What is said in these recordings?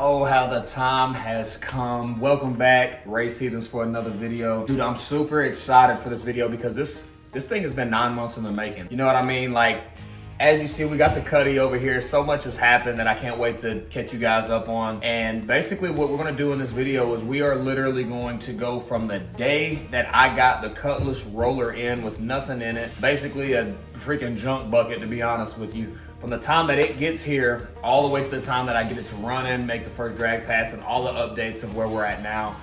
Oh, how the time has come. Welcome back, Race Heathens, for another video. Dude, I'm super excited for this video because this thing has been 9 months in the making. You know what I mean? Like, as you see, we got the Cuddy over here. So much has happened that I can't wait to catch you guys up on. And basically what we're gonna do in this video is we are literally going to go from the day that I got the Cutlass roller in with nothing in it, basically a freaking junk bucket, to be honest with you. From the time that it gets here, all the way to the time that I get it to running, make the first drag pass, and all the updates of where we're at now.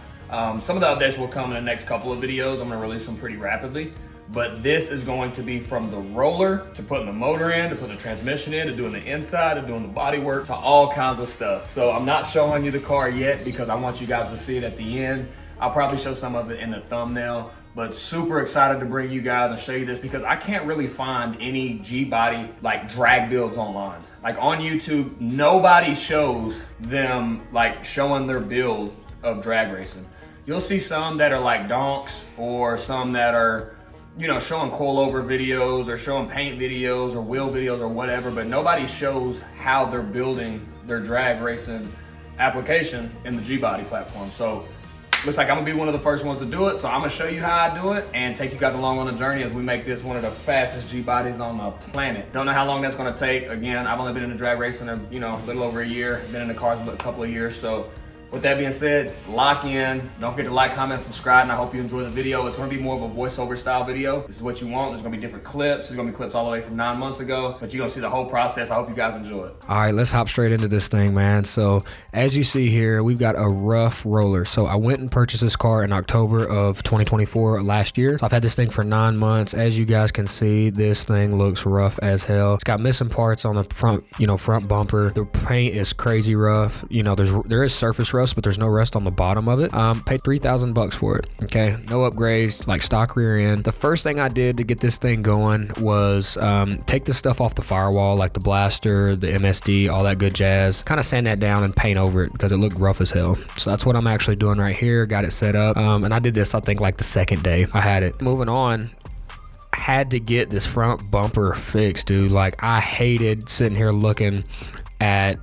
Some of the updates will come in the next couple of videos. I'm gonna release them pretty rapidly. But this is going to be from the roller, to putting the motor in, to putting the transmission in, to doing the inside, to doing the body work, to all kinds of stuff. So I'm not showing you the car yet because I want you guys to see it at the end. I'll probably show some of it in the thumbnail. But super excited to bring you guys and show you this because I can't really find any G-body like drag builds online. Like on YouTube, nobody shows them like showing their build of drag racing. You'll see some that are like donks or some that are, you know, showing coilover videos or showing paint videos or wheel videos or whatever, but nobody shows how they're building their drag racing application in the G-body platform. So looks like I'm gonna be one of the first ones to do it, so I'm gonna show you how I do it and take you guys along on the journey as we make this one of the fastest G-bodies on the planet. Don't know how long that's gonna take. Again, I've only been in the drag racing a little over a year, been in the cars a couple of years, so with that being said, lock in. Don't forget to like, comment, subscribe, and I hope you enjoy the video. It's gonna be more of a voiceover style video. This is what you want. There's gonna be different clips. There's gonna be clips all the way from 9 months ago, but you're gonna see the whole process. I hope you guys enjoy it. All right, let's hop straight into this thing, man. So as you see here, we've got a rough roller. So I went and purchased this car in October of 2024 last year. So I've had this thing for 9 months. As you guys can see, this thing looks rough as hell. It's got missing parts on the front, front bumper. The paint is crazy rough. There is surface rust, but there's no rust on the bottom of it. Paid $3,000 for it. Okay, no upgrades, like stock rear end. The first thing I did to get this thing going was take the stuff off the firewall, like the blaster, the MSD, all that good jazz. Kind of sand that down and paint over it because it looked rough as hell. So that's what I'm actually doing right here. Got it set up, and I did this, I think, like the second day I had it. Moving on, had to get this front bumper fixed, dude. Like, I hated sitting here looking at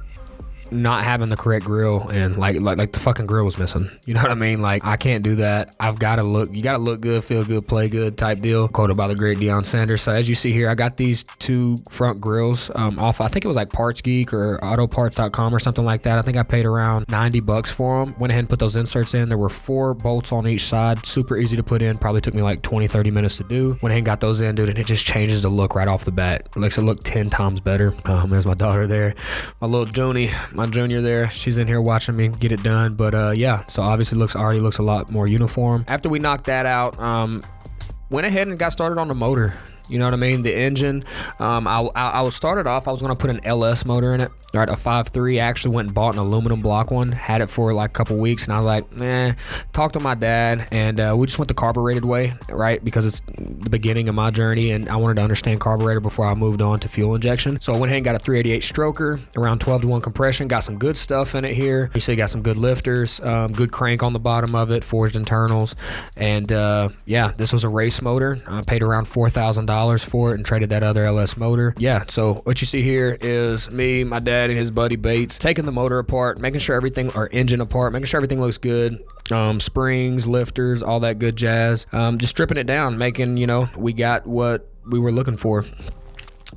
not having the correct grill and like the fucking grill was missing. You know what I mean? Like, I can't do that. You gotta look good, feel good, play good type deal. Quoted by the great Deion Sanders. So as you see here, I got these two front grills off, I think it was like Parts Geek or autoparts.com or something like that. I think I paid around $90 for them. Went ahead and put those inserts in. There were 4 bolts on each side. Super easy to put in. Probably took me like 20-30 minutes to do. Went ahead and got those in, dude, and it just changes the look right off the bat. It makes it look 10 times better. There's my daughter there. My little Joni, my junior there, she's in here watching me get it done. But yeah, so obviously already looks a lot more uniform. After we knocked that out, went ahead and got started on the motor. You know what I mean? The engine, I was started off, I was gonna put an LS motor in it, right? A 5.3. I actually went and bought an aluminum block one, had it for like a couple weeks, and I was like, talked to my dad, and we just went the carbureted way, right? Because it's the beginning of my journey, and I wanted to understand carburetor before I moved on to fuel injection. So I went ahead and got a 388 stroker, around 12-to-1 compression, got some good stuff in it here. You see, got some good lifters, good crank on the bottom of it, forged internals, and yeah, this was a race motor. I paid around $4,000 for it and traded that other LS motor. Yeah, so what you see here is me, my dad, and his buddy Bates taking the motor apart, making sure everything, or engine apart, making sure everything looks good. Springs, lifters, all that good jazz. Just stripping it down, making, we got what we were looking for.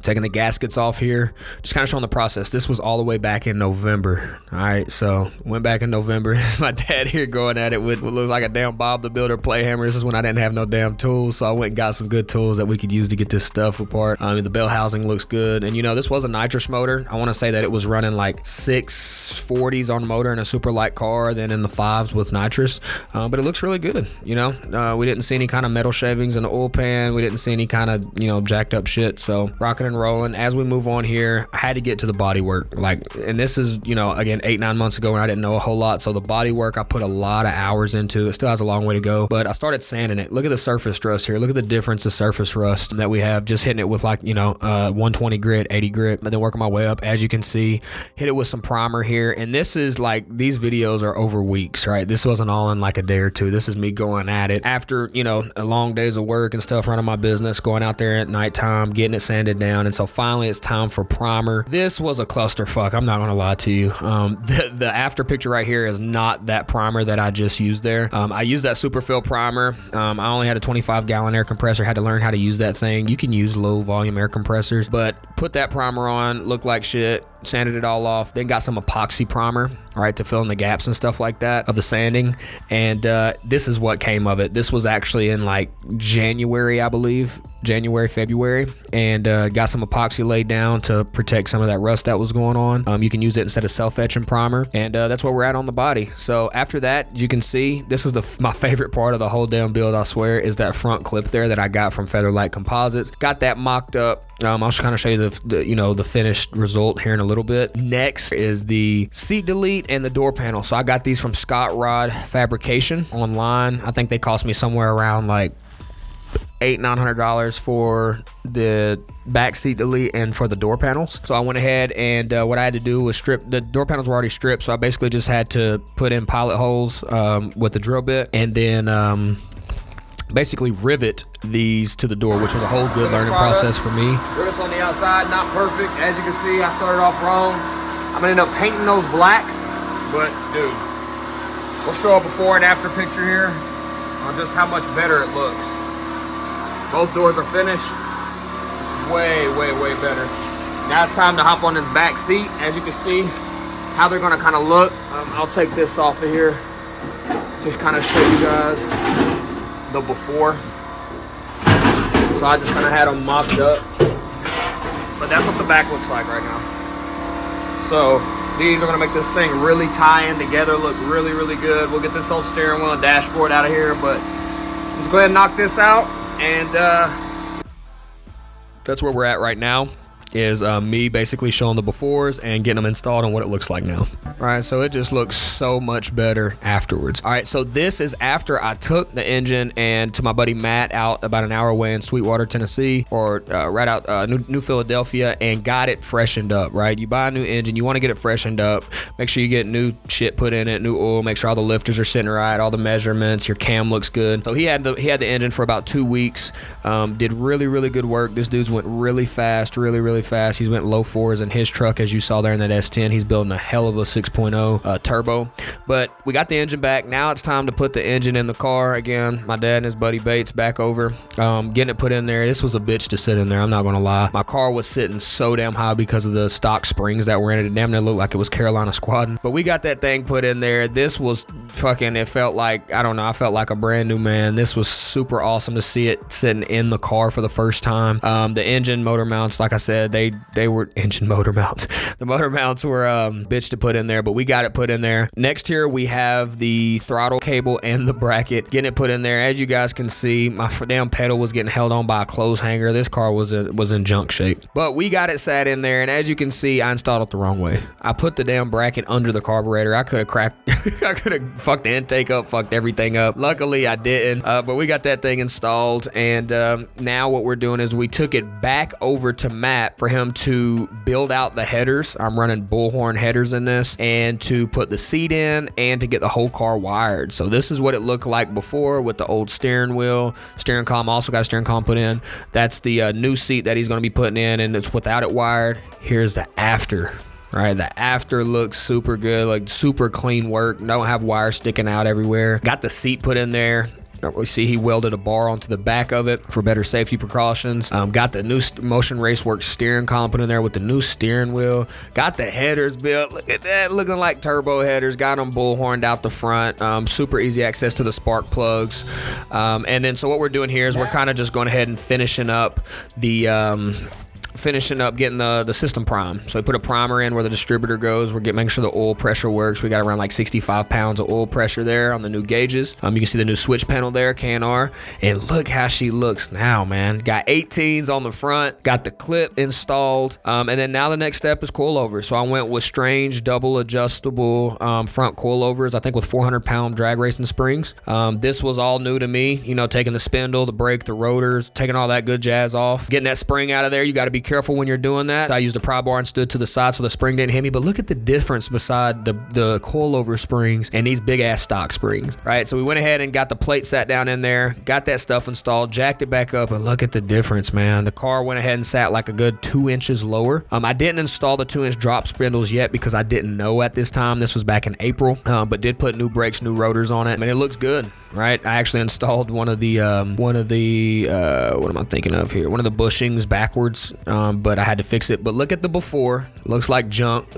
Taking the gaskets off here, just kind of showing the process. This was all the way back in November. All right, so went back in November. My dad here going at it with what looks like a damn Bob the Builder play hammer. This is when I didn't have no damn tools, so I went and got some good tools that we could use to get this stuff apart. The bell housing looks good, and this was a nitrous motor. I want to say that it was running like 640s on the motor in a super light car, then in the 5s with nitrous, but it looks really good. We didn't see any kind of metal shavings in the oil pan. We didn't see any kind of jacked up shit. So rocking and rolling. As we move on here, I had to get to the body work, and this is again 8-9 months ago when I didn't know a whole lot. So the body work I put a lot of hours into. It still has a long way to go, but I started sanding it. Look at the surface rust here. Look at the difference of surface rust that we have, just hitting it with 120 grit, 80 grit, and then working my way up. As you can see, hit it with some primer here, and this is these videos are over weeks, right? This wasn't all in like a day or two. This is me going at it after long days of work and stuff, running my business, going out there at nighttime, getting it sanded down done. And so finally it's time for primer. This was a clusterfuck, I'm not gonna lie to you. The after picture right here is not that primer that I just used there. I used that Superfill primer. I only had a 25-gallon air compressor, had to learn how to use that thing. You can use low volume air compressors, but put that primer on, looked like shit, sanded it all off, then got some epoxy primer, right, to fill in the gaps and stuff like that of the sanding. And this is what came of it. This was actually in like January, I believe, January, February, and got some epoxy laid down to protect some of that rust that was going on. You can use it instead of self-etching primer, and that's where we're at on the body. So after that, you can see this is my favorite part of the whole damn build, I swear, is that front clip there that I got from Featherlight Composites. Got that mocked up. I'll just kind of show you the finished result here in a little bit. Next is the seat delete and the door panel. So I got these from Scott Rod Fabrication online. I think they cost me somewhere around like $800-900 for the back seat delete and for the door panels. So I went ahead and what I had to do was strip. The door panels were already stripped, so I basically just had to put in pilot holes with the drill bit, and then basically rivet these to the door, which was a whole good learning process for me. Rivets on the outside, not perfect. As you can see, I started off wrong. I'm gonna end up painting those black, but dude, we'll show a before and after picture here on just how much better it looks. Both doors are finished. It's way, way, way better. Now it's time to hop on this back seat. As you can see, how they're gonna kind of look. I'll take this off of here to kind of show you guys the before. So I just kind of had them mocked up, but that's what the back looks like right now. So these are gonna make this thing really tie in together, look really, really good. We'll get this old steering wheel and dashboard out of here, but let's go ahead and knock this out, and that's where we're at right now, is me basically showing the befores and getting them installed and what it looks like now. All right, so it just looks so much better afterwards. All right, so this is after I took the engine and to my buddy Matt out about an hour away in Sweetwater, Tennessee, or right out New Philadelphia, and got it freshened up, right? You buy a new engine, you want to get it freshened up, make sure you get new shit put in it, new oil, make sure all the lifters are sitting right, all the measurements, your cam looks good. So he had the engine for about 2 weeks, did really, really good work. This dude's went really fast, really fast. He's went low fours in his truck, as you saw there in that S10. He's building a hell of a 6.0 turbo. But we got the engine back. Now it's time to put the engine in the car again. My dad and his buddy Bates back over, getting it put in there. This was a bitch to sit in there, I'm not gonna lie. My car was sitting so damn high because of the stock springs that were in it. It damn near looked like it was Carolina squadding. But we got that thing put in there. This was fucking, it felt like, I don't know, I felt like a brand new man. This was super awesome to see it sitting in the car for the first time. The engine motor mounts, like I said, they were engine motor mounts. The motor mounts were bitch to put in there, but we got it put in there. Next here we have the throttle cable and the bracket, getting it put in there. As you guys can see, my damn pedal was getting held on by a clothes hanger. This car was in junk shape, but we got it sat in there, and as you can see, I installed it the wrong way. I put the damn bracket under the carburetor. I could have cracked I could have fucked the intake up, fucked everything up. Luckily I didn't, but we got that thing installed, and now what we're doing is we took it back over to Matt for him to build out the headers. I'm running bullhorn headers in this, and to put the seat in, and to get the whole car wired. So this is what it looked like before with the old steering wheel. Steering column, also got a steering column put in. That's the new seat that he's going to be putting in, and it's without it wired. Here's the after. Right, the after looks super good, like super clean work. Don't have wires sticking out everywhere. Got the seat put in there. We see he welded a bar onto the back of it for better safety precautions. Got the new Motion Raceworks steering column put in there with the new steering wheel. Got the headers built. Look at that, looking like turbo headers. Got them bullhorned out the front. Super easy access to the spark plugs. And then so what we're doing here is we're kind of just going ahead and finishing up getting the system prime. So we put a primer in where the distributor goes. We're making sure the oil pressure works. We got around like 65 pounds of oil pressure there on the new gauges. You can see the new switch panel there, K&R, and look how she looks now, man. Got 18s on the front, got the clip installed, and then now the next step is coilovers. So I went with Strange double adjustable front coilovers, I think with 400-pound drag racing springs. This was all new to me, taking the spindle, the brake, the rotors, taking all that good jazz off, getting that spring out of there. You got to be careful when you're doing that. I used a pry bar and stood to the side so the spring didn't hit me, but look at the difference beside the coilover springs and these big ass stock springs, right? So we went ahead and got the plate sat down in there, got that stuff installed, jacked it back up, and look at the difference, man. The car went ahead and sat like a good 2 inches lower. I didn't install the 2-inch drop spindles yet because I didn't know at this time. This was back in April, but did put new brakes, new rotors on it. I mean, it looks good, right? I actually installed one of the what am I thinking of here? One of the bushings backwards, but I had to fix it. But look at the before, looks like junk.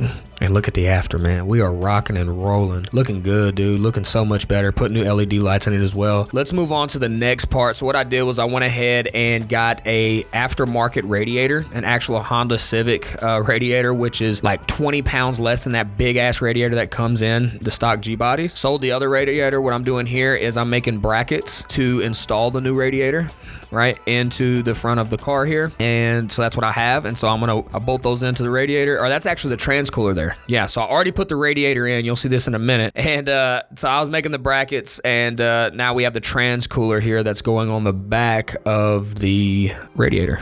And look at the after, man. We are rocking and rolling. Looking good, dude. Looking so much better. Put new LED lights in it as well. Let's move on to the next part. So what I did was I went ahead and got a aftermarket radiator, an actual Honda Civic radiator, which is like 20 pounds less than that big ass radiator that comes in the stock G bodies. Sold the other radiator. What I'm doing here is I'm making brackets to install the new radiator right into the front of the car here, and so that's what I have. And so I bolt those into the radiator, or that's actually the transcooler there. Yeah, so I already put the radiator in. You'll see this in a minute. And so I was making the brackets, and now we have the transcooler here that's going on the back of the radiator.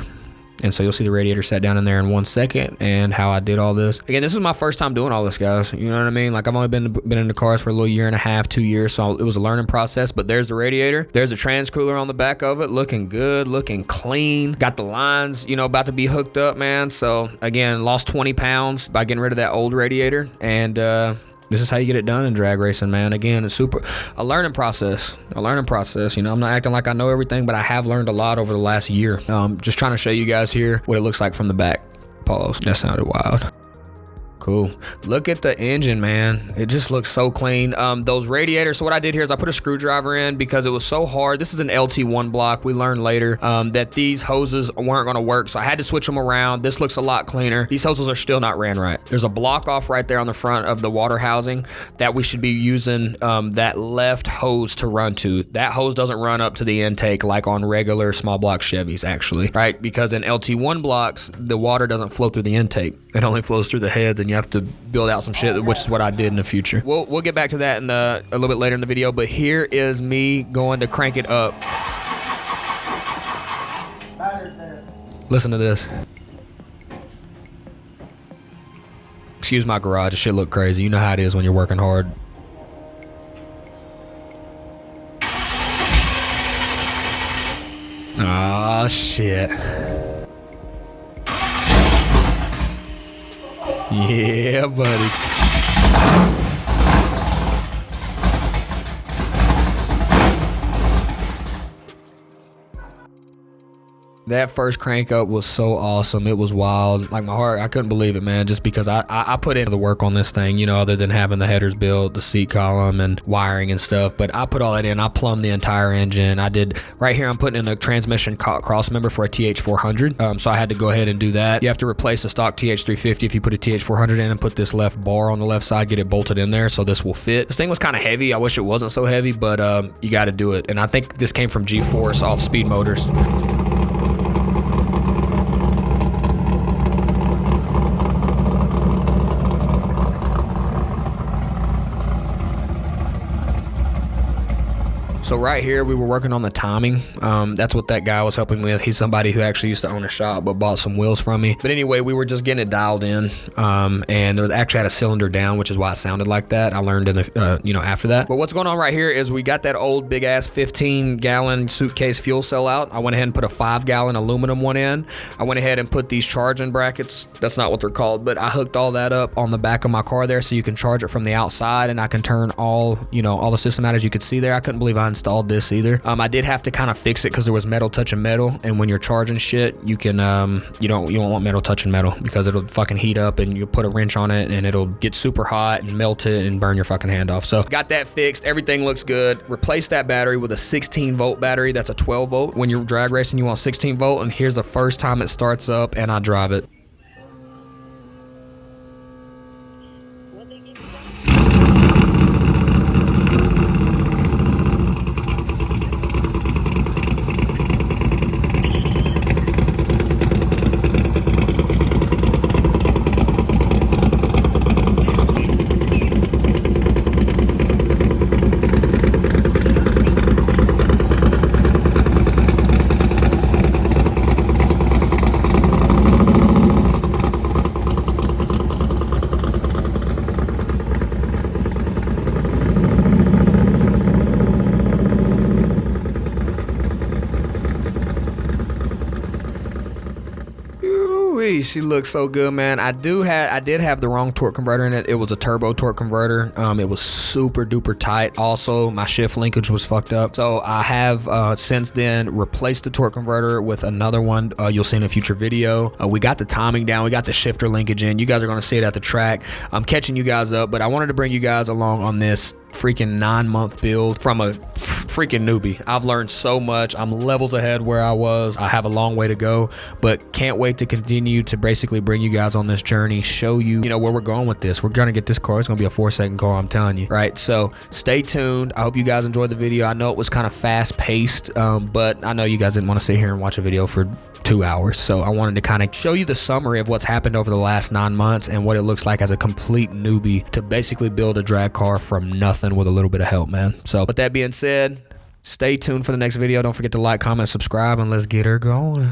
And so you'll see the radiator sat down in there in 1 second and how I did all this. Again, this is my first time doing all this, guys. You know what I mean? Like, I've only been in the cars for a little 1.5 years, so it was a learning process. But there's the radiator. There's a transcooler on the back of it, looking good, looking clean. Got the lines, about to be hooked up, man. So again, lost 20 pounds by getting rid of that old radiator. And this is how you get it done in drag racing, man. Again, it's a learning process. I'm not acting like I know everything, but I have learned a lot over the last year. Just trying to show you guys here what it looks like from the back. Pause. That sounded wild. Cool. Look at the engine, man. It just looks so clean. Those radiators, so what I did here is I put a screwdriver in because it was so hard. This is an LT1 block. We learned later that these hoses weren't going to work, so I had to switch them around. This looks a lot cleaner. These hoses are still not ran right. There's a block off right there on the front of the water housing that we should be using that left hose to run to. That hose doesn't run up to the intake like on regular small block Chevys, actually, right? Because in LT1 blocks, the water doesn't flow through the intake. It only flows through the heads, and you have to build out some shit, which is what I did in the future. We'll get back to that in a little bit later in the video, but here is me going to crank it up. Listen to this. Excuse my garage, this shit look crazy. You know how it is when you're working hard. Oh shit. Yeah, buddy. That first crank up was so awesome. It was wild. Like, my heart, I couldn't believe it, man, just because I put in the work on this thing, other than having the headers built, the seat column, and wiring and stuff. But I put all that in. I plumbed the entire engine. I did, right here, I'm putting in a transmission cross member for a TH400. So I had to go ahead and do that. You have to replace the stock TH350 if you put a TH400 in, and put this left bar on the left side, get it bolted in there so this will fit. This thing was kind of heavy. I wish it wasn't so heavy, but you got to do it. And I think this came from G-Force off Speed Motors. So right here, we were working on the timing. That's what that guy was helping with. He's somebody who actually used to own a shop, but bought some wheels from me. But anyway, we were just getting it dialed in, and there was actually had a cylinder down, which is why it sounded like that. I learned in the, after that. But what's going on right here is we got that old big ass 15-gallon suitcase fuel cell out. I went ahead and put a 5-gallon aluminum one in. I went ahead and put these charging brackets. That's not what they're called, but I hooked all that up on the back of my car there, so you can charge it from the outside, and I can turn all the system out, as you could see there. I couldn't believe I installed this either. I did have to kind of fix it because there was metal touching metal, and when you're charging shit, you can you don't want metal touching metal because it'll fucking heat up, and you put a wrench on it and it'll get super hot and melt it and burn your fucking hand off. So got that fixed. Everything looks good. Replaced that battery with a 16 volt battery. That's a 12 volt. When you're drag racing, you want 16 volt, and here's the first time it starts up and I drive it. she looks so good, man. I did have the wrong torque converter in it. It was a turbo torque converter. It was super duper tight. Also, my shift linkage was fucked up. So I have since then replaced the torque converter with another one. You'll see in a future video. We got the timing down. We got the shifter linkage in. You guys are going to see it at the track. I'm catching you guys up, but I wanted to bring you guys along on this freaking 9-month build from a freaking newbie. I've learned so much. I'm levels ahead where I was. I have a long way to go, but can't wait to continue to basically bring you guys on this journey, show you, where we're going with this. We're going to get this car. It's going to be a 4-second car, I'm telling you, right? So stay tuned. I hope you guys enjoyed the video. I know it was kind of fast paced, but I know you guys didn't want to sit here and watch a video for 2 hours. So I wanted to kind of show you the summary of what's happened over the last 9 months and what it looks like as a complete newbie to basically build a drag car from nothing with a little bit of help, man. So with that being said, stay tuned for the next video. Don't forget to like, comment, subscribe, and let's get her going.